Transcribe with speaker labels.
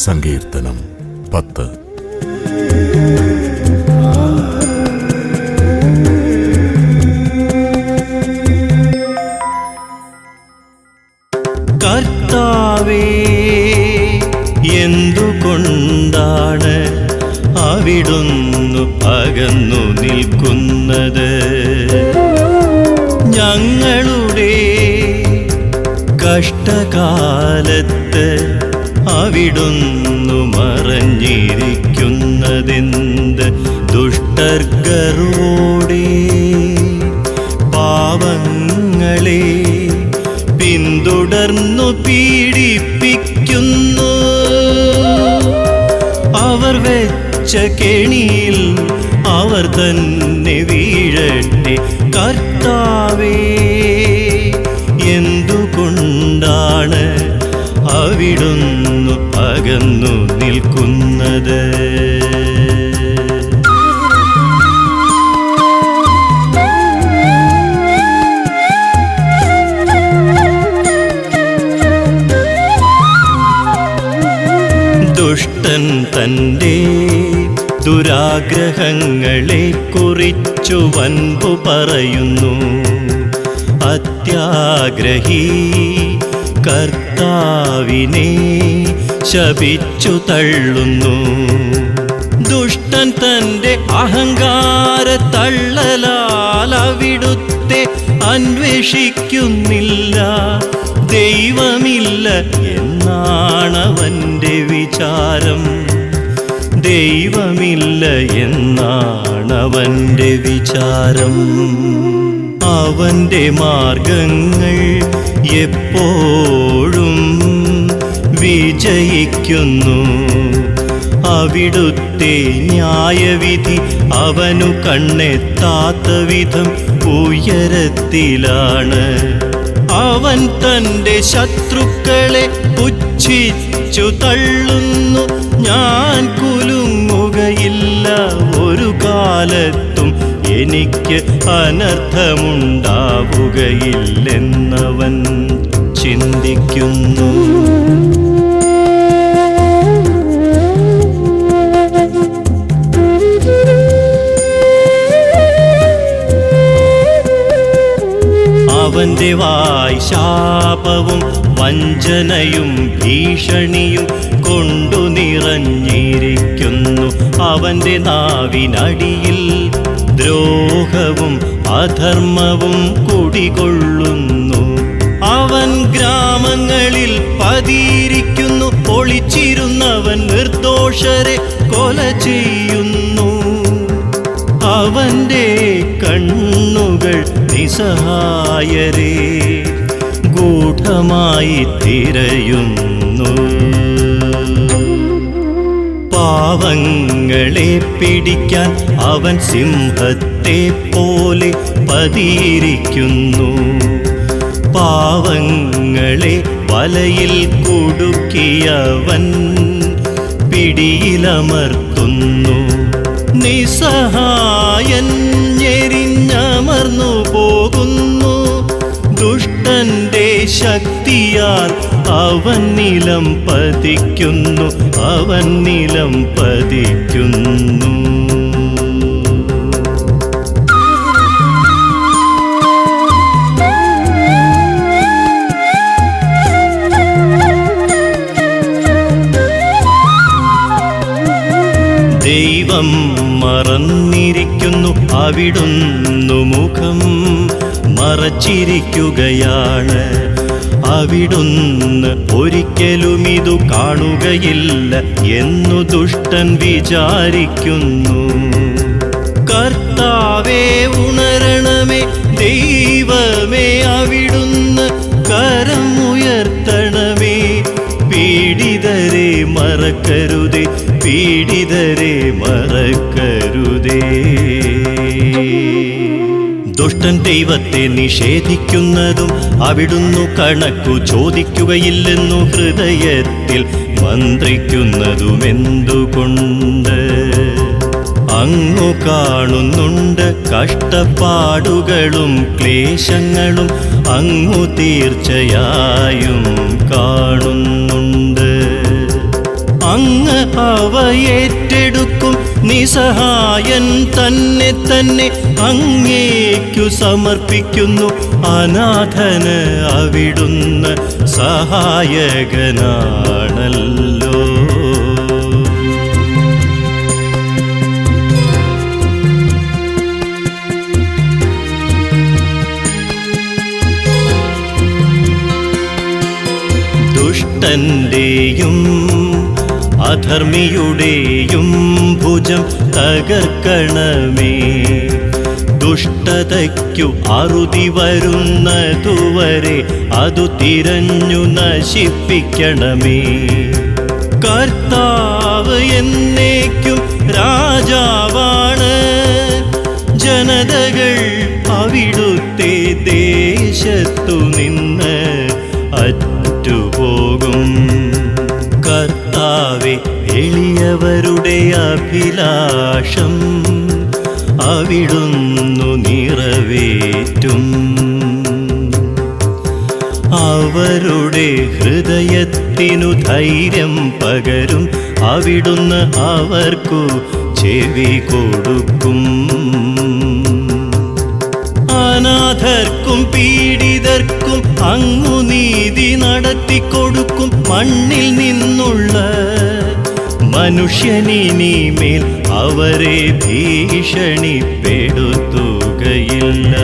Speaker 1: സങ്കീർത്തനം 10.
Speaker 2: കർത്താവേ, എന്തുകൊണ്ടാണ് അവിടുന്ന് അകന്നു നിൽക്കുന്നത്? ഞങ്ങളുടെ കഷ്ടകാലത്ത് അവിടുന്ന് മറഞ്ഞിരിക്കുന്നതെന്ത്? ദുഷ്ടർഗരോടെ പാവങ്ങളെ പിന്തുടർന്നു പീഡിപ്പിക്കുന്നു. അവർ വെച്ച കെണിയിൽ അവർ തന്നെ വീഴട്ടെ. കർത്താവേ, എന്തുകൊണ്ടാണ് അവിടുന്ന് അകന്നു നിൽക്കുന്നത്? ദുഷ്ടൻ തൻ്റെ ദുരാഗ്രഹങ്ങളെ കുറിച്ചു വൻപു പറയുന്നു. അത്യാഗ്രഹി കർത്താവിനെ ശപിച്ചു തള്ളുന്നു. ദുഷ്ടൻ തൻ്റെ അഹങ്കാര തള്ളലാൽ അവിടുത്തെ അന്വേഷിക്കുന്നില്ല. ദൈവമില്ല എന്നാണവൻ്റെ വിചാരം. ദൈവമില്ല എന്നാണവൻ്റെ വിചാരം. അവൻ്റെ മാർഗങ്ങൾ എപ്പോഴും വിജയിക്കുന്നു. അവിടുത്തെ ന്യായവിധി അവനു കണ്ണെത്താത്ത വിധം ഉയരത്തിലാണ്. അവൻ തൻ്റെ ശത്രുക്കളെ പുച്ഛിച്ചു തള്ളുന്നു. ഞാൻ കുലുങ്ങുകയില്ല, ഒരു കാലത്തും എനിക്ക് അനർത്ഥമുണ്ടാവുകയില്ലെന്നവൻ ചിന്തിക്കുന്നു. അവൻ്റെ വായ് ശാപവും വഞ്ചനയും ഭീഷണിയും കൊണ്ടു നിറഞ്ഞിരിക്കുന്നു. അവൻ്റെ നാവിനടിയിൽ ദ്രോഹവും അധർമ്മവും കുടികൊള്ളുന്നു. അവൻ ഗ്രാമങ്ങളിൽ പതിയിരിക്കുന്നു. ഒളിച്ചിരുന്നവൻ നിർദോഷരെ കൊല ചെയ്യുന്നു. അവൻ്റെ കണ്ണുകൾ നിസ്സഹായരെ ഗൂഢമായി തിരയുന്നു. പാവങ്ങളെ പിടിക്കാൻ അവൻ സിംഹത്തെ പോലെ പതിയിരിക്കുന്നു. പാവങ്ങളെ വലയിൽ കുടുക്കിയവൻ പിടിയിലമർത്തുന്നു. നിസ്സഹായൻ ഞെരിഞ്ഞമർന്നു പോകുന്നു. ദുഷ്ടന്റെ ശക്തിയാൽ അവൻ നിലം പതിക്കുന്നു. അവൻ നിലം പതിക്കുന്നു. ദൈവം മറന്നിരിക്കുന്നു. അവിടുന്ന് മുഖം മറച്ചിരിക്കുകയാണ്. അവിടുന്ന് ഒരിക്കലും ഇതു കാണുകയില്ല എന്നു ദുഷ്ടൻ വിചാരിക്കുന്നു. കർത്താവേ, ഉണരണമേ. ദൈവമേ, അവിടുന്ന് കരം ഉയർത്തണമേ. പീഡിതരെ മറക്കരുതേ, പീഡിതരെ മറക്കരുതേ. ദുഷ്ടൻ ദൈവത്തെ നിഷേധിക്കുന്നതും അവിടുന്ന് കണക്കു ചോദിക്കുകയില്ലെന്നു ഹൃദയത്തിൽ മന്ത്രിക്കുന്നതുമെന്തുകൊണ്ട്? അങ്ങു കാണുന്നുണ്ട് കഷ്ടപ്പാടുകളും ക്ലേശങ്ങളും. അങ്ങു തീർച്ചയായും കാണുന്നുണ്ട്. കേൾക്കും നിസ്സഹായൻ തന്നെ തന്നെ അങ്ങേക്കു സമർപ്പിക്കുന്നു. അനാഥന് അവിടുന്ന് സഹായകനാണല്ലോ. ദുഷ്ടന്റെയും അധർമ്മിയുടെയും ഭുജം തകർക്കണമേ. ദുഷ്ടതയ്ക്കു അറുതി വരുന്നതുവരെ അതു തിരഞ്ഞു നശിപ്പിക്കണമേ. കർത്താവ് എന്നേക്കും രാജാവാണ്. ജനതകൾ അവിടുത്തെ ദേശത്തു നിന്ന് അറ്റുപോകും. കർത്താവേ, എളിയവരുടെ അഭിലാഷം അവിടുന്നു നിറവേറ്റും. അവരുടെ ഹൃദയത്തിനു ധൈര്യം പകരും. അവിടുന്ന് അവർക്കു ചെവി കൊടുക്കും. അനാഥർക്കും പീഡിതർക്കും അങ്ങു നീതി നടത്തിക്കൊടുക്കും. മണ്ണിൽ നിന്നുള്ള മനുഷ്യനിനിമേൽ അവരെ ഭീഷണിപ്പെടുത്തുകയില്ല.